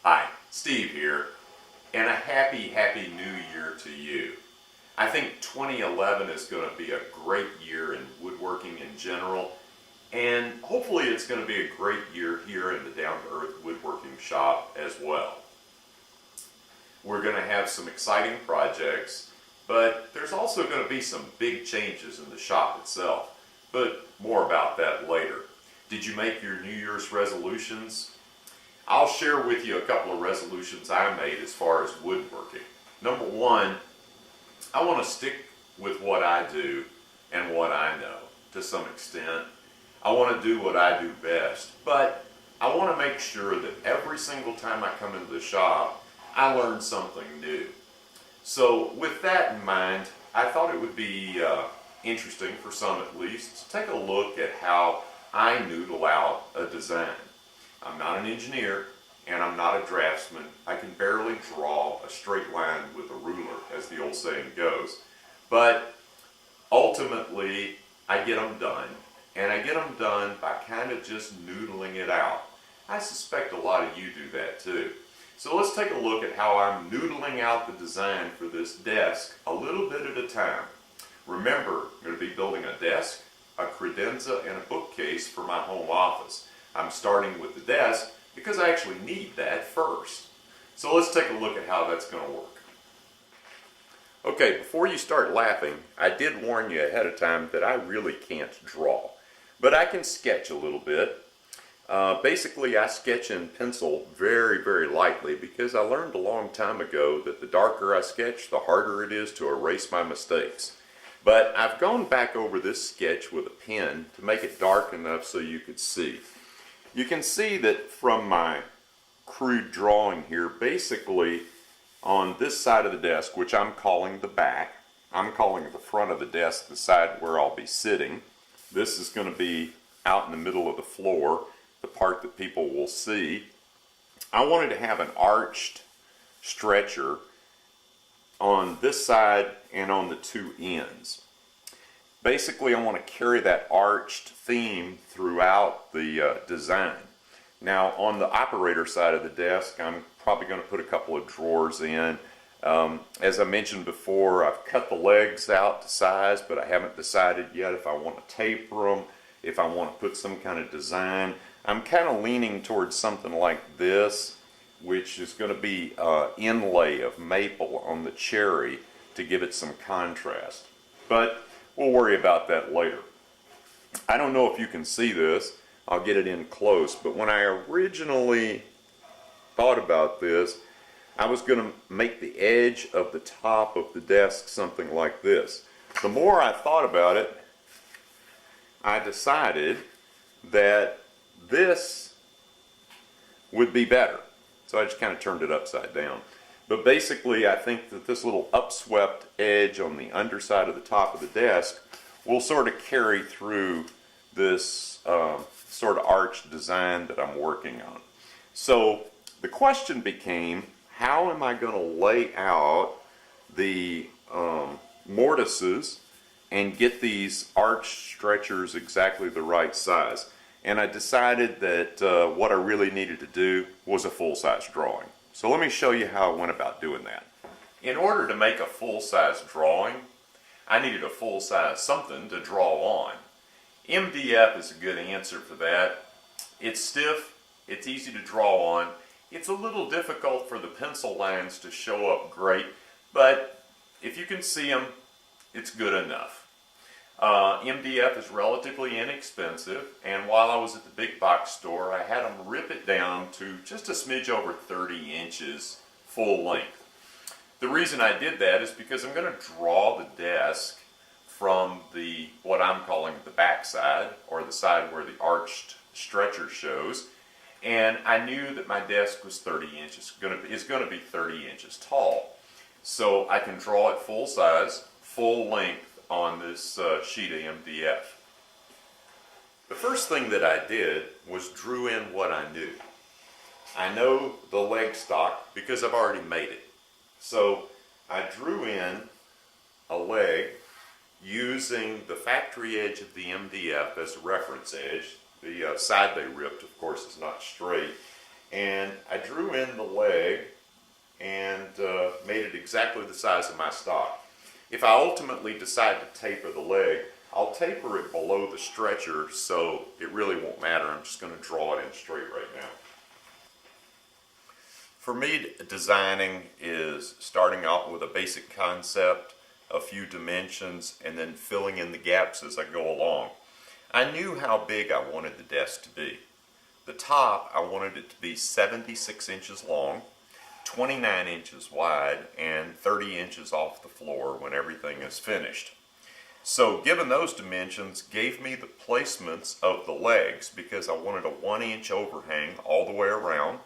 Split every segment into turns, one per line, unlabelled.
Hi, Steve here, and a happy new year to you. I think 2011 is going to be a great year in woodworking in general, and hopefully it's going to be a great year here in the Down To Earth Woodworking shop as well. We're going to have some exciting projects, but there's also going to be some big changes in the shop itself, but more about that later. Did you make your New Year's resolutions? I'll share with you a couple of resolutions I made as far as woodworking. Number one, I want to stick with what I do and what I know to some extent. I want to do what I do best, but I want to make sure that every single time I come into the shop, I learn something new. So with that in mind, I thought it would be interesting, for some at least, to take a look at how I noodle out a design. I'm not an engineer and I'm not a draftsman. I can barely draw a straight line with a ruler, as the old saying goes. But ultimately, I get them done. And I get them done by kind of just noodling it out. I suspect a lot of you do that too. So let's take a look at how I'm noodling out the design for this desk a little bit at a time. Remember, I'm going to be building a desk, a credenza, and a bookcase for my home office. I'm starting with the desk because I actually need that first. So let's take a look at how that's going to work. Okay, before you start laughing, I did warn you ahead of time that I really can't draw, but I can sketch a little bit. Basically, I sketch in pencil very lightly because I learned a long time ago that the darker I sketch, the harder it is to erase my mistakes. But I've gone back over this sketch with a pen to make it dark enough so you could see. You can see that from my crude drawing here, basically on this side of the desk, which I'm calling the back, I'm calling the front of the desk the side where I'll be sitting. This is going to be out in the middle of the floor, the part that people will see. I wanted to have an arched stretcher on this side and on the two ends. Basically, I want to carry that arched theme throughout the design. Now, on the operator side of the desk, I'm probably going to put a couple of drawers in. As I mentioned before, I've cut the legs out to size, but I haven't decided yet if I want to taper them, if I want to put some kind of design. I'm kind of leaning towards something like this, which is going to be inlay of maple on the cherry to give it some contrast. But we'll worry about that later. I don't know if you can see this. I'll get it in close. But when I originally thought about this, I was going to make the edge of the top of the desk something like this. The more I thought about it, I decided that this would be better. So I just kind of turned it upside down. But basically, I think that this little upswept edge on the underside of the top of the desk will sort of carry through this sort of arched design that I'm working on. So the question became, how am I going to lay out the mortises and get these arched stretchers exactly the right size? And I decided that what I really needed to do was a full-size drawing. So let me show you how I went about doing that. In order to make a full-size drawing, I needed a full-size something to draw on. MDF is a good answer for that. It's stiff, it's easy to draw on. It's a little difficult for the pencil lines to show up great, but if you can see them, it's good enough. MDF is relatively inexpensive, and while I was at the big box store, I had them rip it down to just a smidge over 30 inches full length. The reason I did that is because I'm going to draw the desk from what I'm calling the back side, or the side where the arched stretcher shows, and I knew that my desk was 30 inches, is going to be 30 inches tall. So I can draw it full size, full length on this sheet of MDF. The first thing that I did was drew in what I knew. I know the leg stock because I've already made it. So I drew in a leg using the factory edge of the MDF as a reference edge. The side they ripped, of course, is not straight. and I drew in the leg and made it exactly the size of my stock. If I ultimately decide to taper the leg, I'll taper it below the stretcher so it really won't matter. I'm just going to draw it in straight right now. For me, designing is starting out with a basic concept, a few dimensions, and then filling in the gaps as I go along. I knew how big I wanted the desk to be. The top, I wanted it to be 76 inches long, 29 inches wide, and 30 inches off the floor when everything is finished. So given those dimensions gave me the placements of the legs because I wanted a 1-inch overhang all the way around.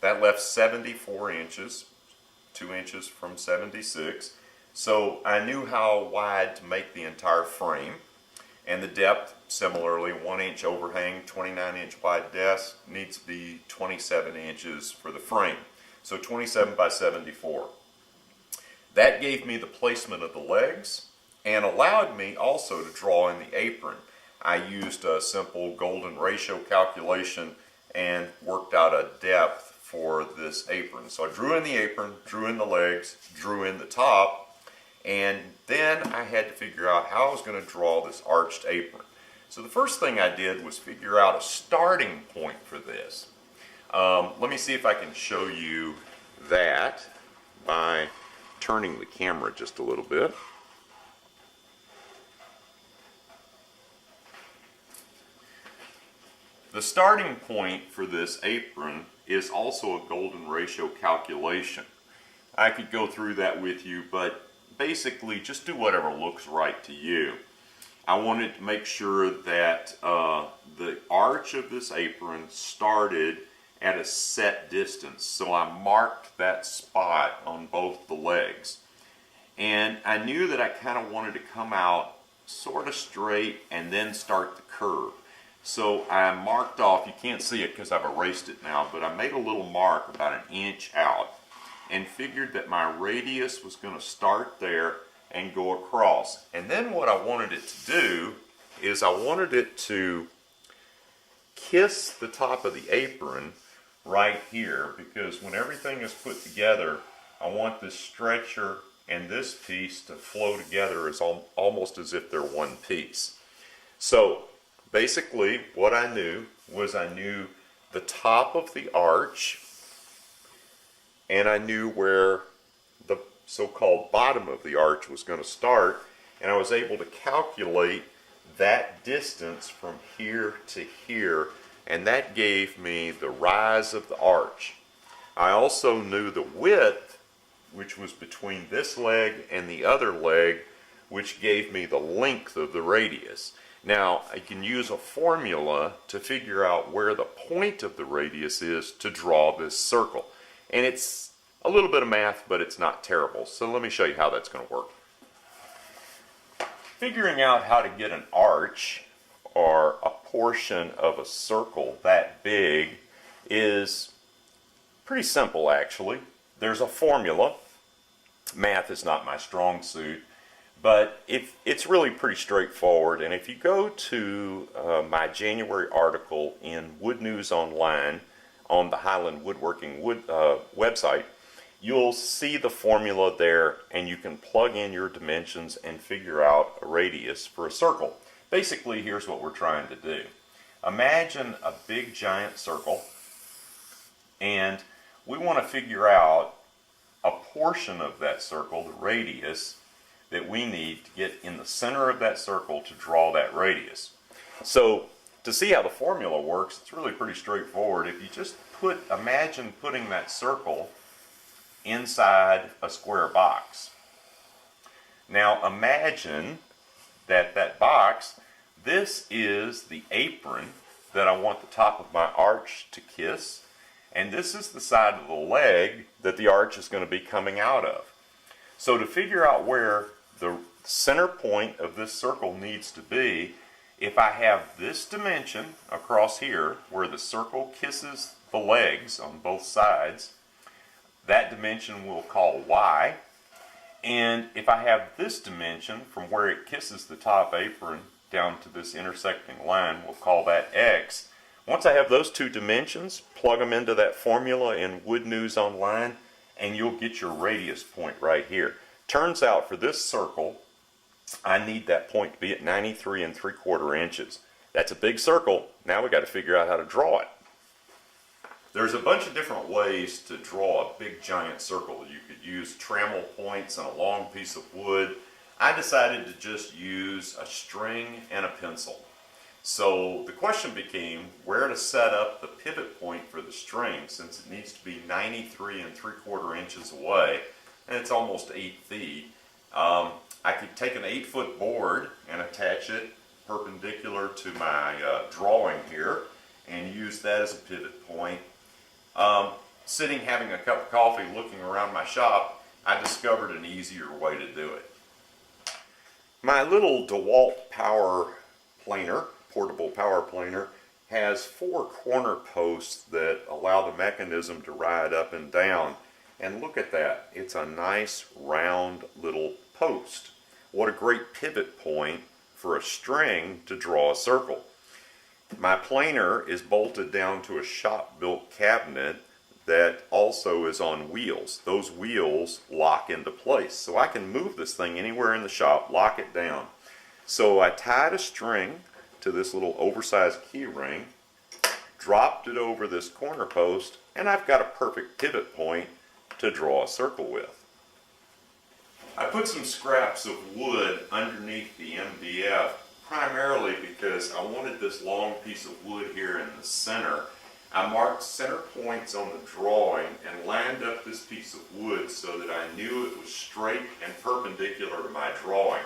That left 74 inches, 2 inches from 76. So I knew how wide to make the entire frame. And the depth, similarly, 1-inch overhang, 29-inch wide desk, needs to be 27 inches for the frame. So 27 by 74. That gave me the placement of the legs and allowed me also to draw in the apron. I used a simple golden ratio calculation and worked out a depth for this apron. So I drew in the apron, drew in the legs, drew in the top, and then I had to figure out how I was going to draw this arched apron. So the first thing I did was figure out a starting point for this. Let me see if I can show you that by turning the camera just a little bit. The starting point for this apron is also a golden ratio calculation. I could go through that with you, but basically just do whatever looks right to you. I wanted to make sure that the arch of this apron started at a set distance. So I marked that spot on both the legs. And I knew that I kind of wanted to come out sort of straight and then start the curve. So I marked off, you can't see it because I've erased it now, but I made a little mark about 1 inch out and figured that my radius was going to start there and go across. And then what I wanted it to do is I wanted it to kiss the top of the apron right here, because when everything is put together, I want this stretcher and this piece to flow together as almost as if they're one piece. So basically what I knew was I knew the top of the arch and I knew where the so-called bottom of the arch was going to start, and I was able to calculate that distance from here to here, and that gave me the rise of the arch. I also knew the width, which was between this leg and the other leg, which gave me the length of the radius. Now, I can use a formula to figure out where the point of the radius is to draw this circle. And it's a little bit of math, but it's not terrible. So let me show you how that's going to work. Figuring out how to get an arch or a portion of a circle that big is pretty simple, actually. There's a formula. Math is not my strong suit, but it's really pretty straightforward. And if you go to my January article in Wood News Online on the Highland Woodworking website, you'll see the formula there, and you can plug in your dimensions and figure out a radius for a circle. Basically, here's what we're trying to do. Imagine a big giant circle, and we want to figure out a portion of that circle, the radius, that we need to get in the center of that circle to draw that radius. So to see how the formula works, it's really pretty straightforward. If you just imagine putting that circle inside a square box. Now imagine that box, this is the apron that I want the top of my arch to kiss, and this is the side of the leg that the arch is going to be coming out of. So to figure out where the center point of this circle needs to be, if I have this dimension across here where the circle kisses the legs on both sides, that dimension we'll call Y. And if I have this dimension from where it kisses the top apron down to this intersecting line, we'll call that X. Once I have those two dimensions, plug them into that formula in Wood News Online, and you'll get your radius point right here. Turns out for this circle, I need that point to be at 93 3/4 inches. That's a big circle. Now we got to figure out how to draw it. There's a bunch of different ways to draw a big giant circle. You could use trammel points on a long piece of wood. I decided to just use a string and a pencil. So the question became where to set up the pivot point for the string, since it needs to be 93 3/4 inches away, and it's almost 8 feet. I could take an 8-foot board and attach it perpendicular to my drawing here and use that as a pivot point. Sitting having a cup of coffee looking around my shop, I discovered an easier way to do it. My little DeWalt power planer, portable power planer, has 4 corner posts that allow the mechanism to ride up and down. And look at that, it's a nice round little post. What a great pivot point for a string to draw a circle. My planer is bolted down to a shop-built cabinet that also is on wheels. Those wheels lock into place, so I can move this thing anywhere in the shop, lock it down. So I tied a string to this little oversized key ring, dropped it over this corner post, and I've got a perfect pivot point to draw a circle with. I put some scraps of wood underneath the MDF primarily because I wanted this long piece of wood here in the center. I marked center points on the drawing and lined up this piece of wood so that I knew it was straight and perpendicular to my drawing.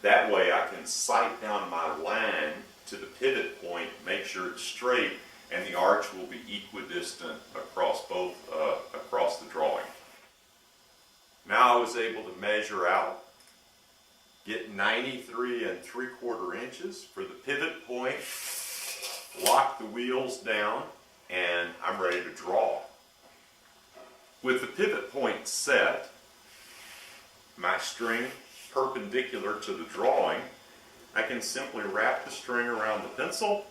That way I can sight down my line to the pivot point, make sure it's straight, and the arch will be equidistant across the drawing. Now I was able to measure out, get 93 3/4 inches for the pivot point, lock the wheels down, and I'm ready to draw. With the pivot point set, my string perpendicular to the drawing, I can simply wrap the string around the pencil,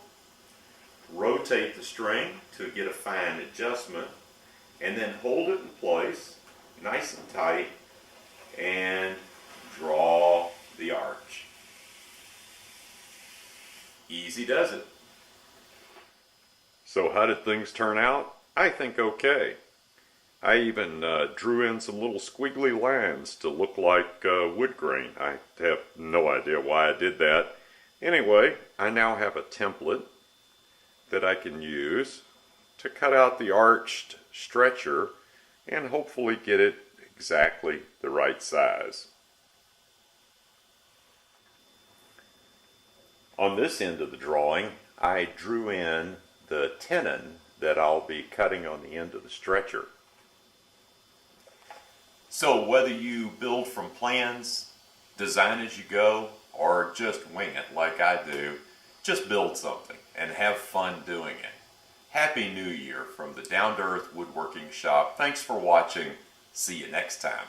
rotate the string to get a fine adjustment, and then hold it in place nice and tight and draw the arch. Easy does it. So how did things turn out? I think okay. I even drew in some little squiggly lines to look like wood grain. I have no idea why I did that. Anyway, I now have a template that I can use to cut out the arched stretcher and hopefully get it exactly the right size. On this end of the drawing, I drew in the tenon that I'll be cutting on the end of the stretcher. So whether you build from plans, design as you go, or just wing it like I do, just build something and have fun doing it. Happy New Year from the Down to Earth Woodworking Shop. Thanks for watching. See you next time.